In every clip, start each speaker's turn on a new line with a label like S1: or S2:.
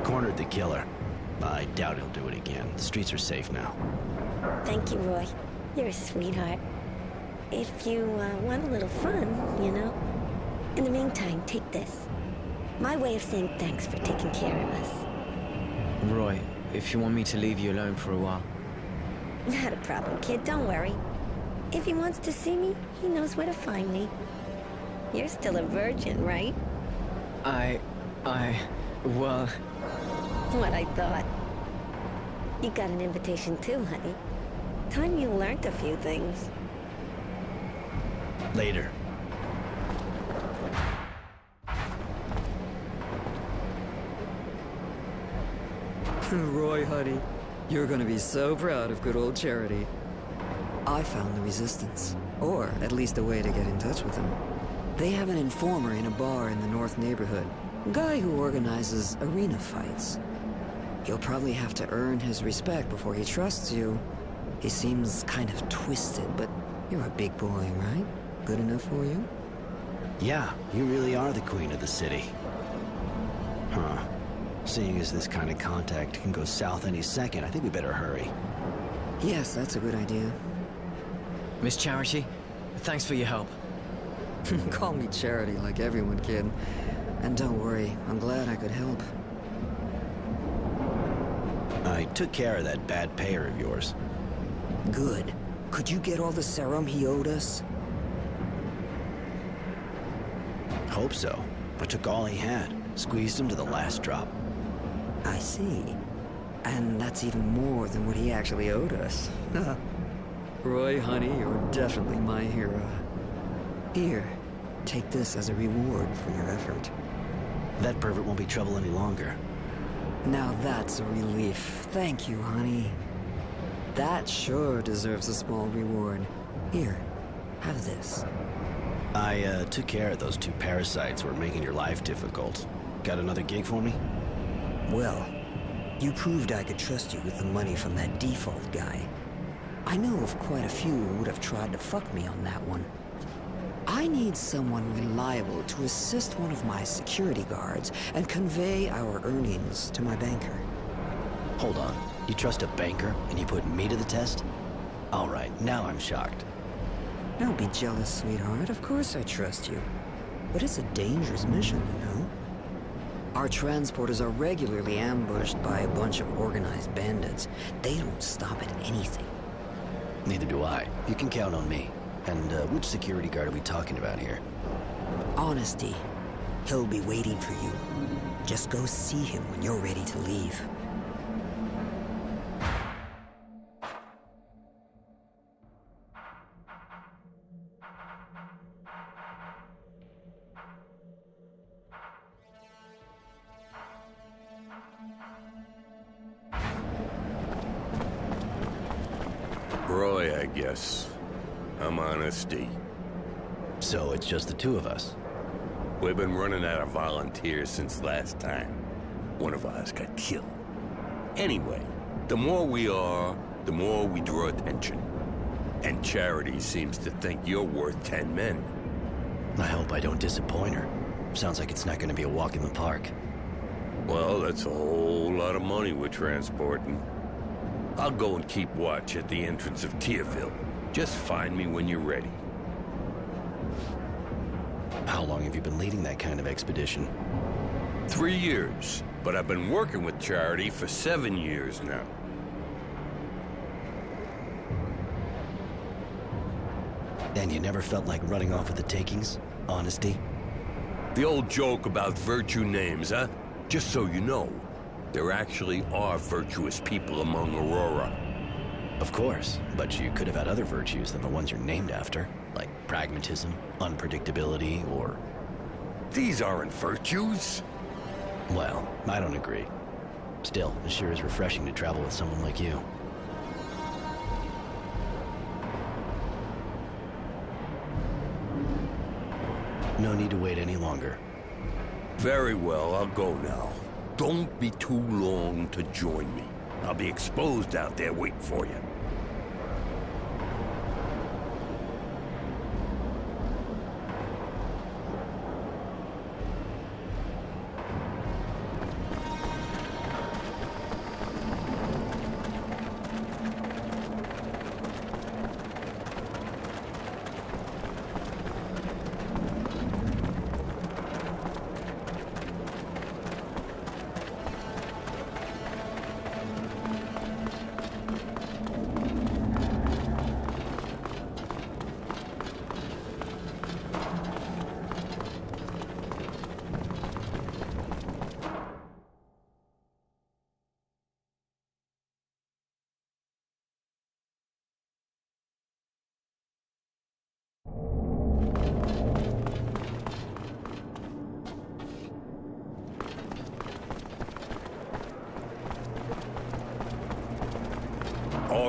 S1: cornered the killer. I doubt he'll do it again. The streets are safe now.
S2: Thank you, Roy. You're a sweetheart. If you want a little fun, you know. In the meantime, take this. My way of saying thanks for taking care of us.
S3: Roy, if you want me to leave you alone for a while.
S2: Not a problem, kid. Don't worry. If he wants to see me, he knows where to find me. You're still a virgin, right?
S3: Well...
S2: What I thought. You got an invitation too, honey. Time you learned a few things.
S1: Later.
S4: Roy, honey, you're gonna be so proud of good old Charity. I found the Resistance, or at least a way to get in touch with them. They have an informer in a bar in the North neighborhood, a guy who organizes arena fights. You'll probably have to earn his respect before he trusts you. He seems kind of twisted, but you're a big boy, right? Good enough for you?
S1: Yeah, you really are the queen of the city. Huh. Seeing as this kind of contact can go south any second, I think we better hurry.
S4: Yes, that's a good idea.
S3: Miss Charity, thanks for your help.
S4: Call me Charity like everyone, kid. And don't worry, I'm glad I could help.
S1: I took care of that bad payer of yours.
S4: Good. Could you get all the serum he owed us?
S1: Hope so. I took all he had, squeezed him to the last drop.
S4: I see. And that's even more than what he actually owed us. Roy, honey, you're definitely my hero. Here, take this as a reward for your effort.
S1: That pervert won't be trouble any longer.
S4: Now that's a relief. Thank you, honey. That sure deserves a small reward. Here, have this.
S1: I took care of those 2 parasites who were making your life difficult. Got another gig for me?
S4: Well, you proved I could trust you with the money from that default guy. I know of quite a few who would have tried to fuck me on that one. I need someone reliable to assist one of my security guards and convey our earnings to my banker.
S1: Hold on. You trust a banker and you put me to the test? All right, now I'm shocked.
S4: Don't be jealous, sweetheart. Of course I trust you. But it's a dangerous mission, you know? Our transporters are regularly ambushed by a bunch of organized bandits. They don't stop at anything.
S1: Neither do I. You can count on me. And which security guard are we talking about here?
S4: Honesty. He'll be waiting for you. Just go see him when you're ready to leave.
S5: Roy, I guess. I'm Honesty.
S1: So it's just the 2 of us.
S5: We've been running out of volunteers since last time. One of us got killed. Anyway, the more we are, the more we draw attention. And Charity seems to think you're worth 10 men.
S1: I hope I don't disappoint her. Sounds like it's not going to be a walk in the park.
S5: Well, that's a whole lot of money we're transporting. I'll go and keep watch at the entrance of Tierville. Just find me when you're ready.
S1: How long have you been leading that kind of expedition?
S5: 3 years, but I've been working with Charity for 7 years now.
S1: And you never felt like running off with the takings? Honesty?
S5: The old joke about virtue names, huh? Just so you know, there actually are virtuous people among Aurora.
S1: Of course, but you could have had other virtues than the ones you're named after, like pragmatism, unpredictability, or...
S5: These aren't virtues.
S1: Well, I don't agree. Still, it sure is refreshing to travel with someone like you. No need to wait any longer.
S5: Very well, I'll go now. Don't be too long to join me. I'll be exposed out there waiting for you.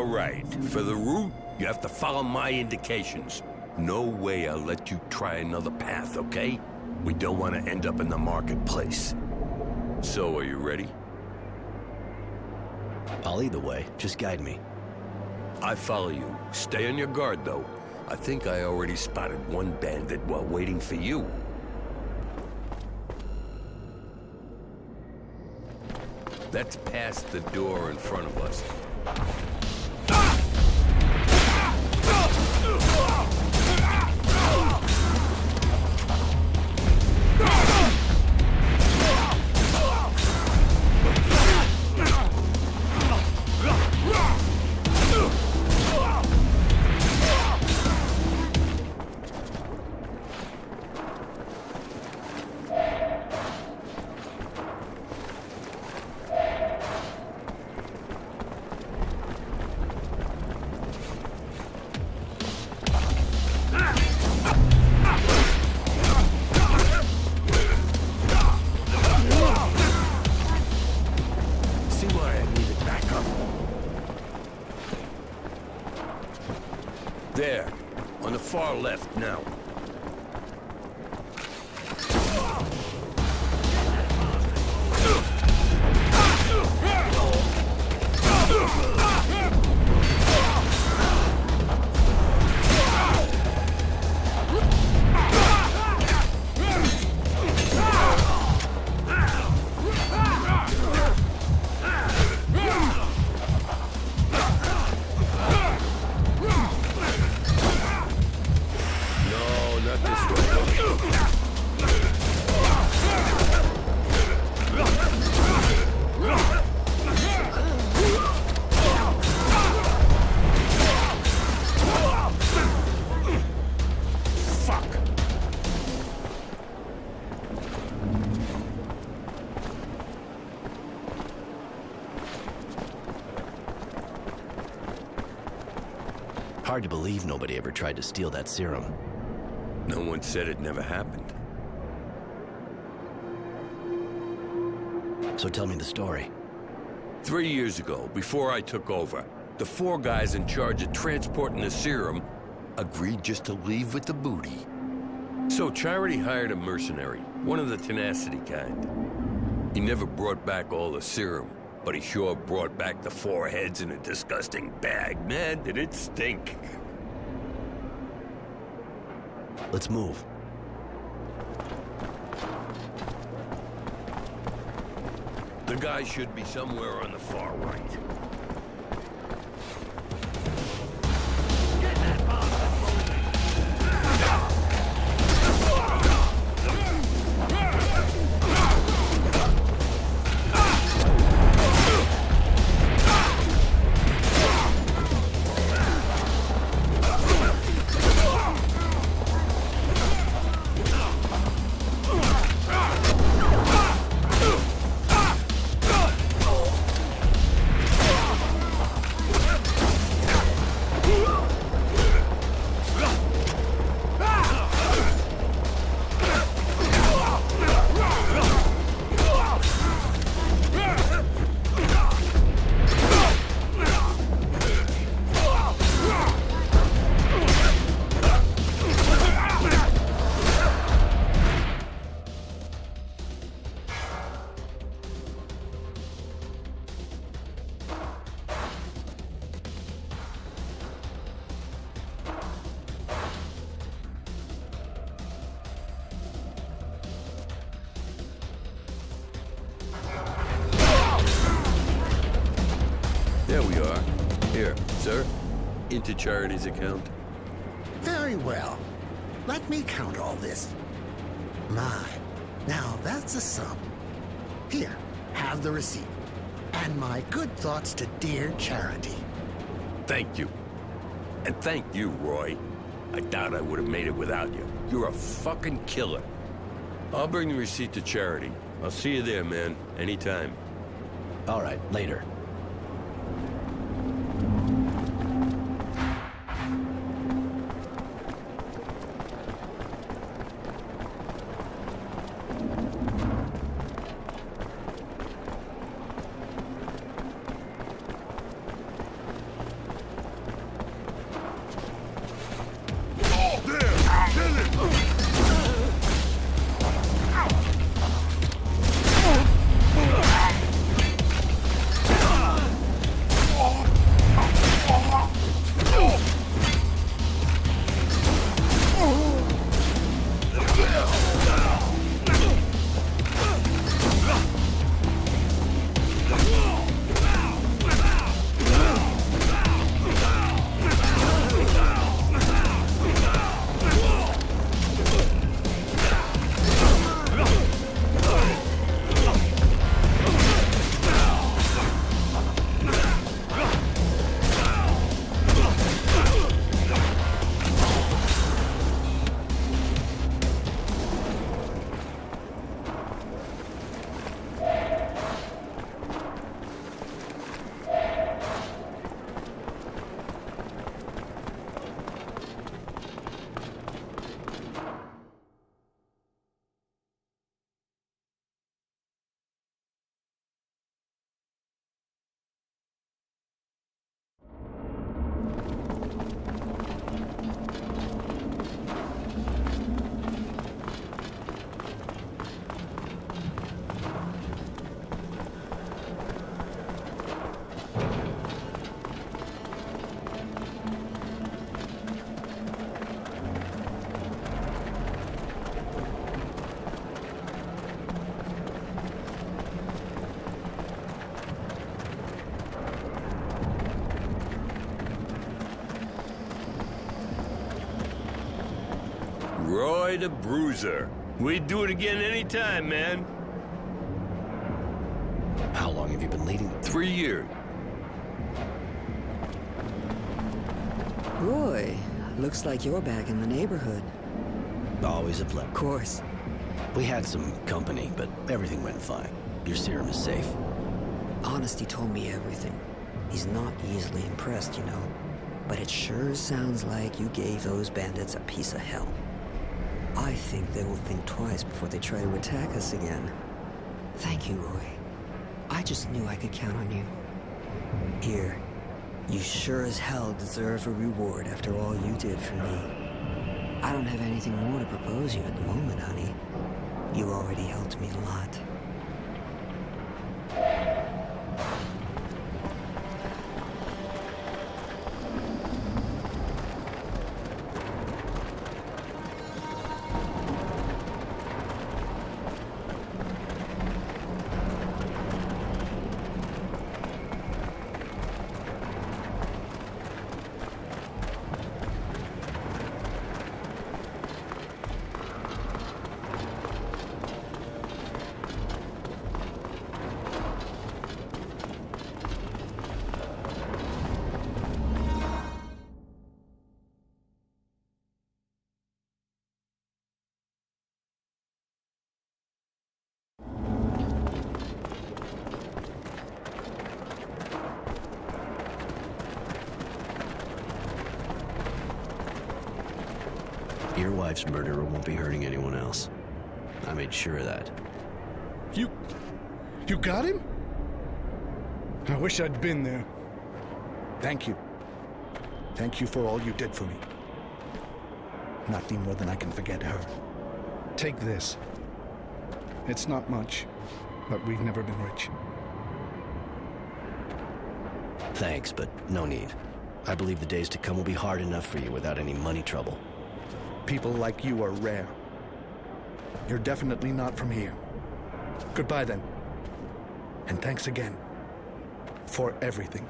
S5: All right. For the route, you have to follow my indications. No way I'll let you try another path, okay? We don't want to end up in the marketplace. So, are you ready?
S1: I'll lead the way. Just guide me.
S5: I follow you. Stay on your guard, though. I think I already spotted one bandit while waiting for you. That's past the door in front of us. There, on the far left now.
S1: Hard to believe nobody ever tried to steal that serum.
S5: No one said it never happened.
S1: So tell me the story.
S5: 3 years ago, before I took over, the 4 guys in charge of transporting the serum agreed just to leave with the booty. So Charity hired a mercenary, one of the tenacity kind. He never brought back all the serum, but he sure brought back the 4 heads in a disgusting bag. Man, did it stink.
S1: Let's move.
S5: The guy should be somewhere on the far right. There we are. Here, sir. Into Charity's account.
S6: Very well. Let me count all this. My, now that's a sum. Here, have the receipt. And my good thoughts to dear Charity.
S5: Thank you. And thank you, Roy. I doubt I would have made it without you. You're a fucking killer. I'll bring the receipt to Charity. I'll see you there, man. Anytime.
S1: All right, later.
S5: Roy the Bruiser. We'd do it again anytime, man.
S1: How long have you been leading them?
S5: 3 years.
S4: Roy, looks like you're back in the neighborhood.
S1: Always a pleasure.
S4: Of course.
S1: We had some company, but everything went fine. Your serum is safe.
S4: Honesty told me everything. He's not easily impressed, you know. But it sure sounds like you gave those bandits a piece of hell. I think they will think twice before they try to attack us again. Thank you, Roy. I just knew I could count on you. Here, you sure as hell deserve a reward after all you did for me. I don't have anything more to propose you at the moment, honey. You already helped me a lot.
S1: Your wife's murderer won't be hurting anyone else. I made sure of that.
S7: You got him? I wish I'd been there. Thank you. Thank you for all you did for me. Nothing more than I can forget her. Take this. It's not much, but we've never been rich.
S1: Thanks, but no need. I believe the days to come will be hard enough for you without any money trouble.
S7: People like you are rare. You're definitely not from here. Goodbye then. And thanks again for everything.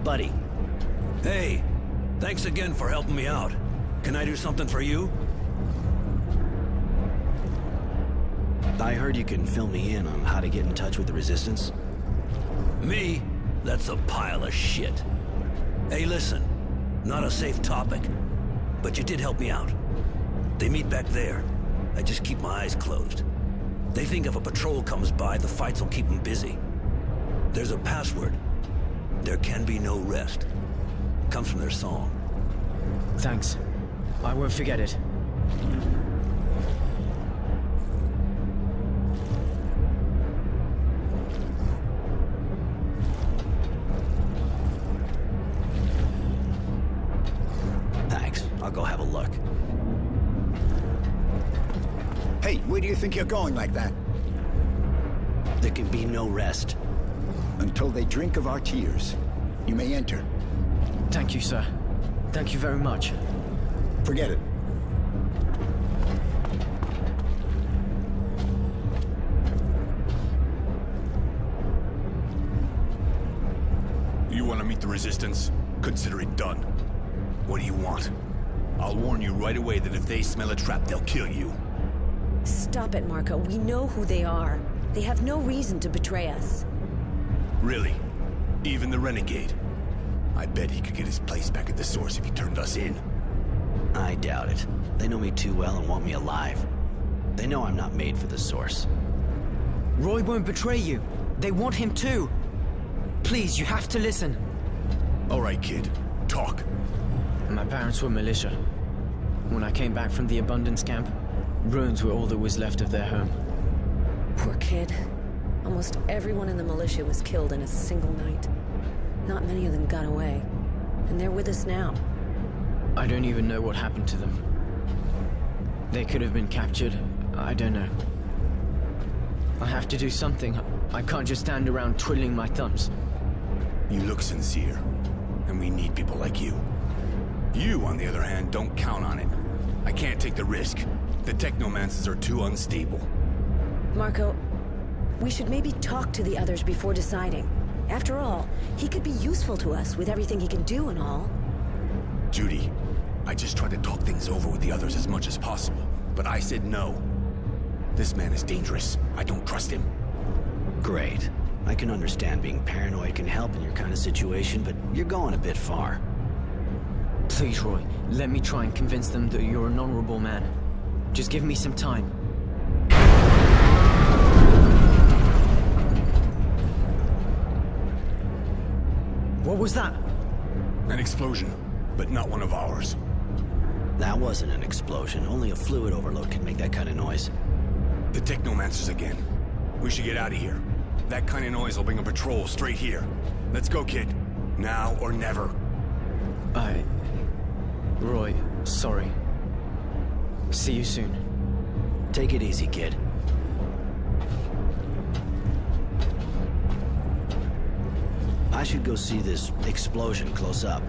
S1: Buddy.
S8: Hey, thanks again for helping me out. Can I do something for you?
S1: I heard you can fill me in on how to get in touch with the Resistance.
S8: Me? That's a pile of shit. Hey, listen. Not a safe topic, but you did help me out. They meet back there. I just keep my eyes closed. They think if a patrol comes by, the fights will keep them busy. There's a password. There can be no rest. Comes from their song.
S3: Thanks. I won't forget it.
S1: Thanks. I'll go have a look.
S9: Hey, where do you think you're going like that?
S1: There can be no rest.
S9: Until they drink of our tears. You may enter.
S3: Thank you, sir. Thank you very much.
S9: Forget it.
S10: to meet the Resistance? Consider it done. What do you want? I'll warn you right away that if they smell a trap, they'll kill you.
S11: Stop it, Marco. We know who they are. They have no reason to betray us.
S10: Really? Even the Renegade? I bet he could get his place back at the Source if he turned us in.
S1: I doubt it. They know me too well and want me alive. They know I'm not made for the Source.
S3: Roy won't betray you. They want him too. Please, you have to listen.
S10: All right, kid. Talk.
S3: My parents were militia. When I came back from the Abundance camp, ruins were all that was left of their home.
S11: Poor kid. Almost everyone in the militia was killed in a single night. Not many of them got away. And they're with us now.
S3: I don't even know what happened to them. They could have been captured. I don't know. I have to do something. I can't just stand around twiddling my thumbs.
S10: You look sincere, and we need people like you. You, on the other hand, don't count on it. I can't take the risk. The Technomancers are too unstable.
S11: Marco, we should maybe talk to the others before deciding. After all, he could be useful to us with everything he can do and all.
S10: Judy, I just tried to talk things over with the others as much as possible, but I said no. This man is dangerous. I don't trust him.
S1: Great. I can understand being paranoid can help in your kind of situation, but you're going a bit far.
S3: Please, Roy, let me try and convince them that you're an honorable man. Just give me some time. What was that?
S10: An explosion, but not one of ours.
S1: That wasn't an explosion. Only a fluid overload can make that kind of noise.
S10: The Technomancers again. We should get out of here. That kind of noise will bring a patrol straight here. Let's go, kid. Now or never.
S3: Roy, sorry. See you soon.
S1: Take it easy, kid. I should go see this explosion close up.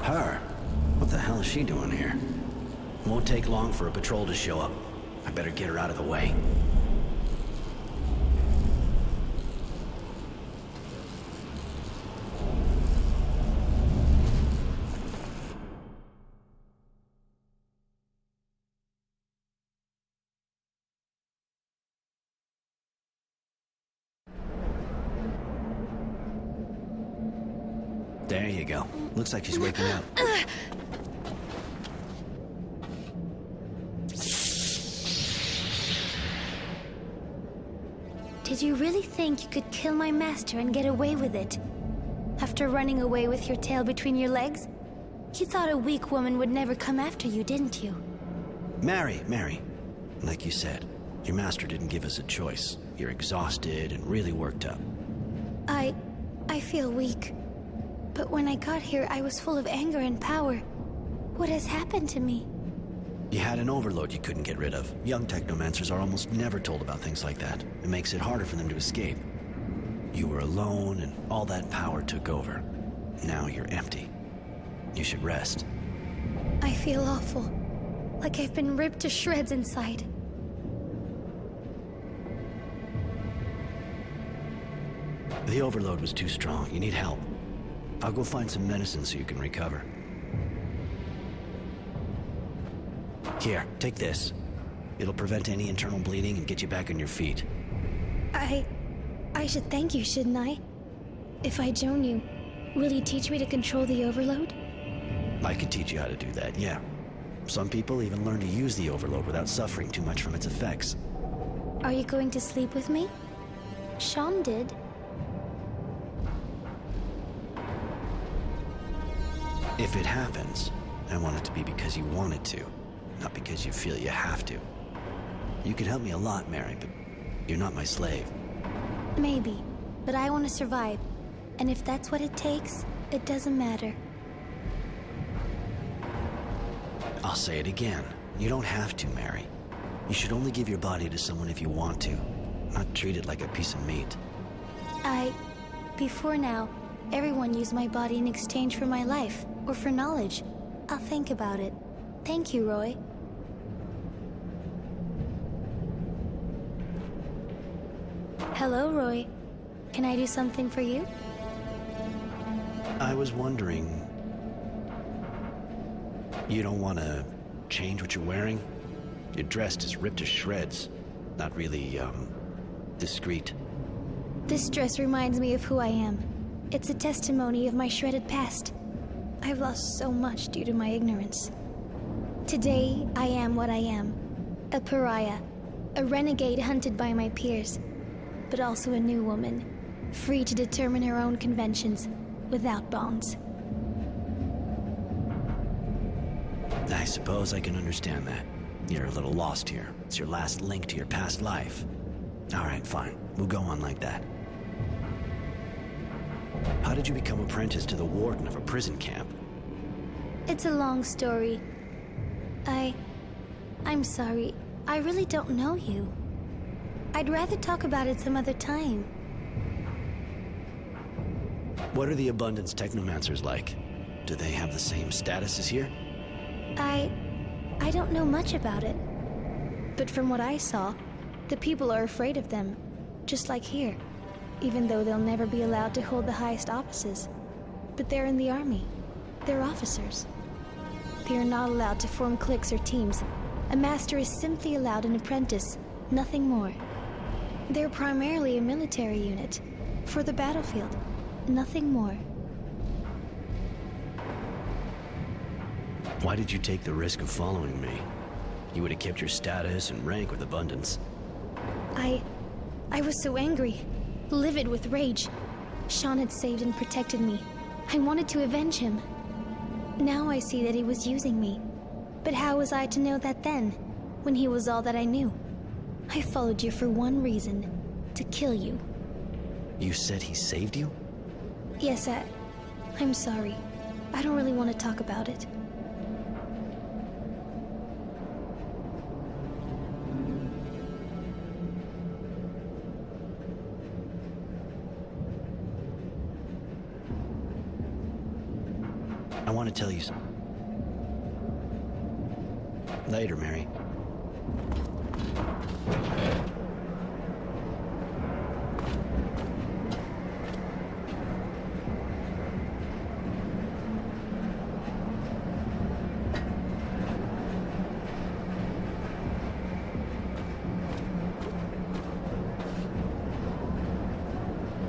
S1: Her? What the hell is she doing here? Won't take long for a patrol to show up. I better get her out of the way. There you go. Looks like she's waking up.
S12: Did you really think you could kill my master and get away with it? After running away with your tail between your legs? You thought a weak woman would never come after you, didn't you?
S1: Mary. Like you said, your master didn't give us a choice. You're exhausted and really worked up.
S12: I feel weak. But when I got here, I was full of anger and power. What has happened to me?
S1: You had an overload you couldn't get rid of. Young technomancers are almost never told about things like that. It makes it harder for them to escape. You were alone, and all that power took over. Now you're empty. You should rest.
S12: I feel awful. Like I've been ripped to shreds inside.
S1: The overload was too strong. You need help. I'll go find some medicine so you can recover. Here, take this. It'll prevent any internal bleeding and get you back on your feet.
S12: I should thank you, shouldn't I? If I join you, will you teach me to control the overload?
S1: I could teach you how to do that, yeah. Some people even learn to use the overload without suffering too much from its effects.
S12: Are you going to sleep with me? Sean did.
S1: If it happens, I want it to be because you want it to, not because you feel you have to. You could help me a lot, Mary, but you're not my slave.
S12: Maybe, but I want to survive. And if that's what it takes, it doesn't matter.
S1: I'll say it again. You don't have to, Mary. You should only give your body to someone if you want to, not treat it like a piece of meat.
S12: Before now, everyone used my body in exchange for my life, or for knowledge. I'll think about it. Thank you, Roy. Hello, Roy. Can I do something for you?
S1: I was wondering... You don't want to change what you're wearing? Your dress is ripped to shreds. Not really, discreet.
S12: This dress reminds me of who I am. It's a testimony of my shredded past. I've lost so much due to my ignorance. Today, I am what I am. A pariah. A renegade hunted by my peers. But also a new woman. Free to determine her own conventions, without bonds.
S1: I suppose I can understand that. You're a little lost here. It's your last link to your past life. All right, fine. We'll go on like that. How did you become apprentice to the warden of a prison camp?
S12: It's a long story. I'm sorry. I really don't know you. I'd rather talk about it some other time.
S1: What are the Abundance Technomancers like? Do they have the same status as here?
S12: I don't know much about it. But from what I saw, the people are afraid of them, just like here. Even though they'll never be allowed to hold the highest offices. But they're in the army. They're officers. They are not allowed to form cliques or teams. A master is simply allowed an apprentice, nothing more. They're primarily a military unit, for the battlefield, nothing more.
S1: Why did you take the risk of following me? You would have kept your status and rank with Abundance.
S12: I was so angry, livid with rage. Sean had saved and protected me. I wanted to avenge him. Now I see that he was using me. But how was I to know that then, when he was all that I knew? I followed you for one reason, to kill you.
S1: You said he saved you?
S12: Yes, I'm sorry. I don't really want to talk about it.
S1: I want to tell you something. Later, Mary.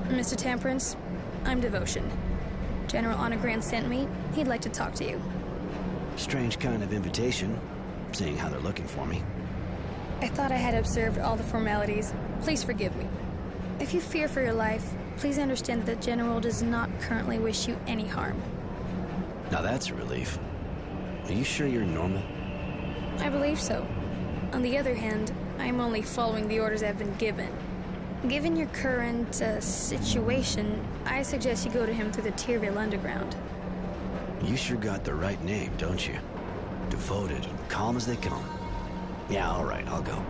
S13: Mr. Temperance, I'm Devotion. General Honorgrand sent me. He'd like to talk to you.
S1: Strange kind of invitation, seeing how they're looking for me.
S13: I thought I had observed all the formalities. Please forgive me. If you fear for your life, Please understand that the General does not currently wish you any harm.
S1: Now that's a relief. Are you sure you're normal?
S13: I believe so. On the other hand, I'm only following the orders I've been given. Given your current, situation, I suggest you go to him through the Tyrville Underground.
S1: You sure got the right name, don't you? Devoted and calm as they come. Yeah, all right, I'll go.